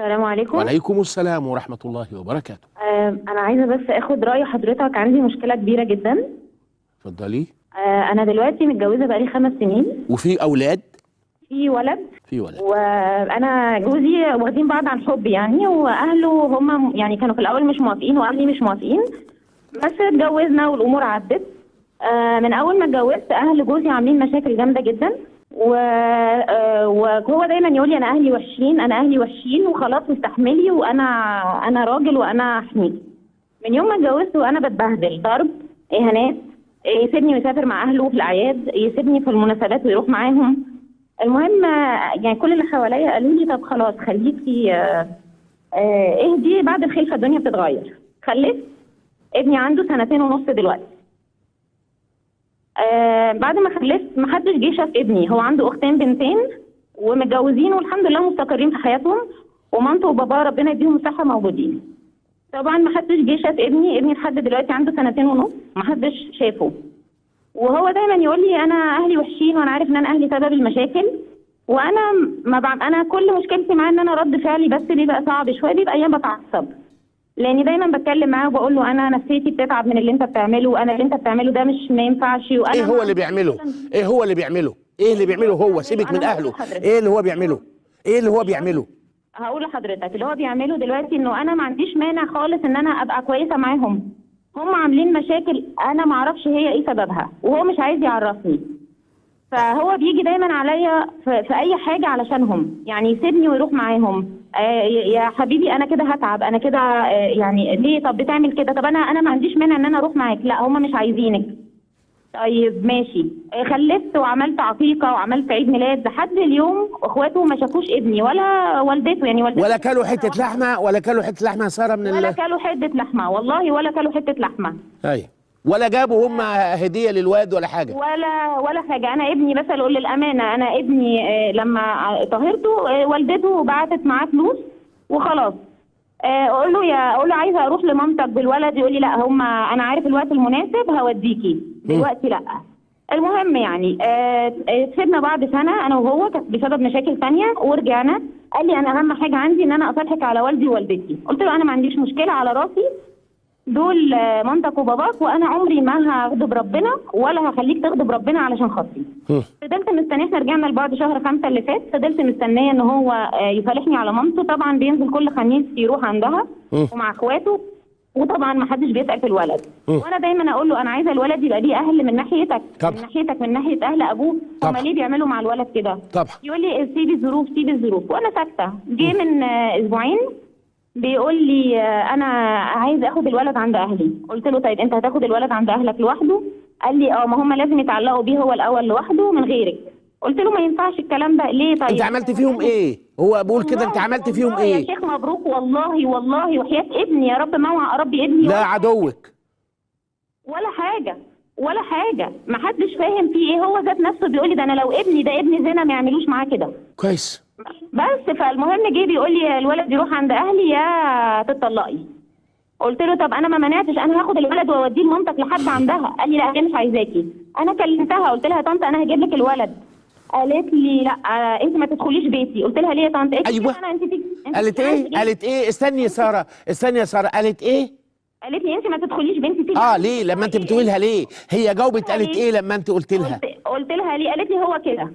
السلام عليكم. وعليكم السلام ورحمة الله وبركاته. أنا عايزة بس آخد رأي حضرتك، عندي مشكلة كبيرة جدا. اتفضلي. أنا دلوقتي متجوزة بقالي 5 سنين. وفي أولاد؟ في ولد. في ولد. وأنا جوزي واخدين بعض عن حب يعني، وأهله هم يعني كانوا في الأول مش موافقين وأهلي مش موافقين، بس اتجوزنا والأمور عدت. من أول ما اتجوزت أهل جوزي عاملين مشاكل جامدة جدا، وهو دايما يقول لي انا اهلي وحشين، انا اهلي وحشين وخلاص استحملي، وانا راجل وانا احميكي. من يوم ما اتجوزت وانا بتبهدل، ضرب، اهانات، يسيبني ويسافر مع اهله في الاعياد، يسيبني في المناسبات ويروح معاهم. المهم يعني كل اللي حواليا قالوا لي طب خلاص خليكي اهدي، بعد الخلفه الدنيا بتتغير. خلفت ابني عنده 2.5 سنين دلوقتي. بعد ما خلفت ما حدش جه شاف ابني. هو عنده اختين بنتين ومتجوزين والحمد لله مستقرين في حياتهم، ومامته وباباه ربنا يديهم الصحه موجودين. طبعا ما حدش جه شاف ابني لحد دلوقتي عنده 2.5 سنين ما حدش شافه. وهو دايما يقول لي انا اهلي وحشين وانا عارف ان انا اهلي سبب المشاكل، وانا ما انا كل مشكلتي معاه ان انا رد فعلي بس بيبقى صعب شويه، بيبقى ايام بتعصب، لاني دايما بتكلم معاه وبقول له انا نفسيتي بتتعب من اللي انت بتعمله، انا اللي انت بتعمله ده مش ما ينفعش. وانا ايه هو اللي بيعمله؟ ايه هو اللي بيعمله؟ ايه اللي بيعمله هو؟ سيبك من اهله. ايه اللي هو بيعمله؟ ايه اللي هو بيعمله؟ هقول لحضرتك اللي هو بيعمله دلوقتي، انه انا ما عنديش مانع خالص ان انا ابقى كويسه معاهم. هم عاملين مشاكل انا ما اعرفش هي ايه سببها، وهو مش عايز يعرفني. فهو بيجي دايما عليا في اي حاجه علشانهم، يعني يسيبني ويروح معاهم. يا حبيبي انا كده هتعب، انا كده يعني ليه طب بتعمل كده؟ طب انا ما عنديش مانع ان انا اروح معاك. لا هم مش عايزينك. طيب ماشي. خلفت وعملت عقيقه وعملت عيد ميلاد، لحد اليوم اخواته ما شافوش ابني ولا والدته، يعني والدته ولا كلوا حته لحمه؟ ولا كلوا حته لحمه يا ساره من ولا كلوا حته لحمه، والله ولا كلوا حته لحمه. ايوه. ولا جابوا هم هديه للواد ولا حاجه؟ ولا حاجه. انا ابني بس اقول للامانه، انا ابني لما طهرته والدته بعتت معاه فلوس وخلاص. اقول له عايزه اروح لمامتك بالولد، يقول لي لا انا عارف الوقت المناسب هوديكي، دلوقتي لا. المهم يعني سيبنا بعد سنه انا وهو، كانت بسبب مشاكل ثانيه، ورجعنا. قال لي انا اهم حاجه عندي ان انا اصالحك على والدي ووالدتي. قلت له انا ما عنديش مشكله، على راسي، دول مامتك وباباك، وانا عمري ما هغضب ربنا ولا هخليك تغضب ربنا علشان خاطري. فضلت مستنيه، احنا رجعنا لبعض شهر 5 اللي فات، فضلت مستنيه ان هو يصالحني على مامته. طبعا بينزل كل خميس يروح عندها ومع اخواته، وطبعا ما حدش بيسال في الولد. وانا دايما اقول له انا عايزه الولد يبقى ليه اهل من ناحيتك، طبعا. من ناحيتك، من ناحيه اهل ابوه. هم ليه بيعملوا مع الولد كده؟ طبعا. يقول لي سيبي الظروف سيبي الظروف، وانا ساكته. جه من اسبوعين بيقول لي انا عايز اخد الولد عند اهلي. قلت له طيب انت هتاخد الولد عند اهلك لوحده؟ قال لي ما هم لازم يتعلقوا بيه هو الاول لوحده من غيرك. قلت له ما ينفعش الكلام ده. ليه طيب؟ انت عملت فيهم ايه؟ هو بيقول كده، انت عملت فيهم ايه؟ يا شيخ مبروك، والله وحياة ابني، يا رب ما اربي ابني. لا عدوك ولا حاجه، ما حدش فاهم فيه ايه. هو ذات نفسه بيقول لي ده انا لو ابني ده ابن زنا ما يعملوش معاه كده. كويس. بس فالمهم جه بيقول لي الولد يروح عند اهلي يا تطلقي. قلت له طب انا ما منعتش، انا هاخد الولد واوديه لمامتك لحد عندها. قال لي لا هي مش عايزاكي. انا كلمتها قلت لها يا طنط انا هجيب لك الولد. قالت لي لا انت ما تدخليش بيتي. قلت لها ليه يا طنط؟ ايوه. قالت ايه؟ استني يا ساره، قالت ايه؟ قالت لي انت ما تدخليش بنتي فيه. ليه لما انت بتقولي لها ليه؟ هي جاوبت قالت ايه لما انت قلت لها؟ قلت لها ليه؟ قالت لي هو كده.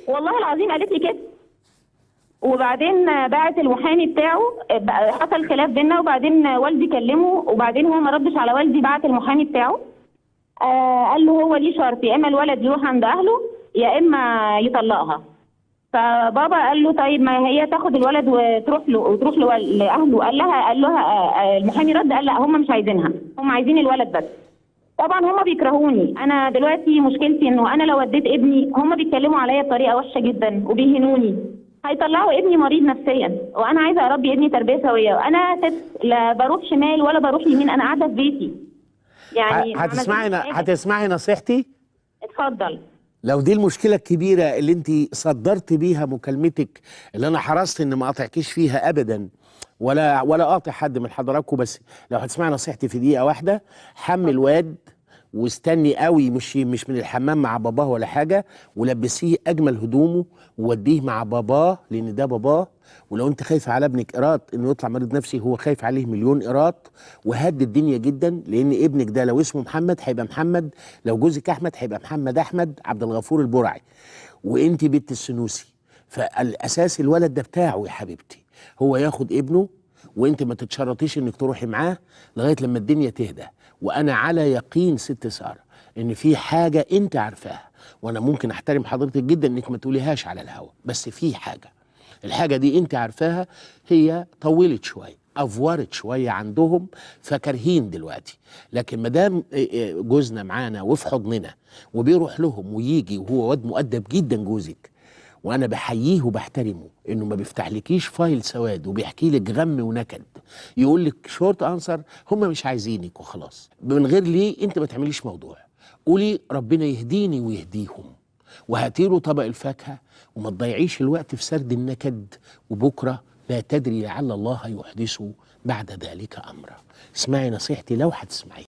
والله العظيم قالت لي كده. وبعدين باعت المحامي بتاعه، حصل خلاف بينا، وبعدين والدي كلمه، وبعدين هو ما ردش على والدي، بعت المحامي بتاعه. قال له هو ليه شرط، يا اما الولد يروح عند اهله يا اما يطلقها. فبابا قال له طيب ما هي تاخد الولد وتروح لاهله. قال لها المحامي رد قال لا هم مش عايزينها، هم عايزين الولد بس. طبعا هم بيكرهوني. انا دلوقتي مشكلتي انه انا لو وديت ابني هم بيتكلموا عليا بطريقه وحشه جدا وبيهنوني، هيطلعوا ابني مريض نفسيا، وانا عايزه اربي ابني تربيه سويه، وانا ست لا بروح شمال ولا بروح يمين، انا قاعده في بيتي. يعني هتسمعي نصيحتي؟ اتفضل. لو دي المشكله الكبيره اللي انت صدرت بيها مكالمتك، اللي انا حرصت ان ما اقاطعكيش فيها ابدا ولا اقاطع حد من حضراتكم، بس لو هتسمعي نصيحتي في دقيقه واحده، حمل واد واستني قوي، مش من الحمام مع باباه ولا حاجه، ولبسيه اجمل هدومه ووديه مع باباه لان ده باباه. ولو انت خايف على ابنك قراط انه يطلع مريض نفسي، هو خايف عليه مليون قراط. وهد الدنيا جدا، لان ابنك ده لو اسمه محمد هيبقى محمد، لو جوزك احمد هيبقى محمد احمد عبد الغفور البرعي، وانت بنت السنوسي. فالاساس الولد ده بتاعه يا حبيبتي، هو ياخد ابنه، وانت ما تتشرطيش انك تروحي معاه لغايه لما الدنيا تهدى. وانا على يقين ست ساره ان في حاجه انت عارفاها، وانا ممكن احترم حضرتك جدا انك ما تقوليهاش على الهوا، بس في حاجه، الحاجه دي انت عارفاها، هي طولت شويه، افورت شويه عندهم فكارهين دلوقتي. لكن ما دام جوزنا معانا وفي حضننا وبيروح لهم ويجي، وهو واد مؤدب جدا جوزك، وانا بحييه وبحترمه انه ما بيفتحلكيش فايل سواد وبيحكي لك غم ونكد، يقول لك شورت انسر هم مش عايزينك وخلاص من غير ليه، انت ما تعمليش موضوع، قولي ربنا يهديني ويهديهم، وهاتيله طبق الفاكهه، وما تضيعيش الوقت في سرد النكد، وبكره لا تدري لعل الله يحدث بعد ذلك امرا. اسمعي نصيحتي لو هتسمعي.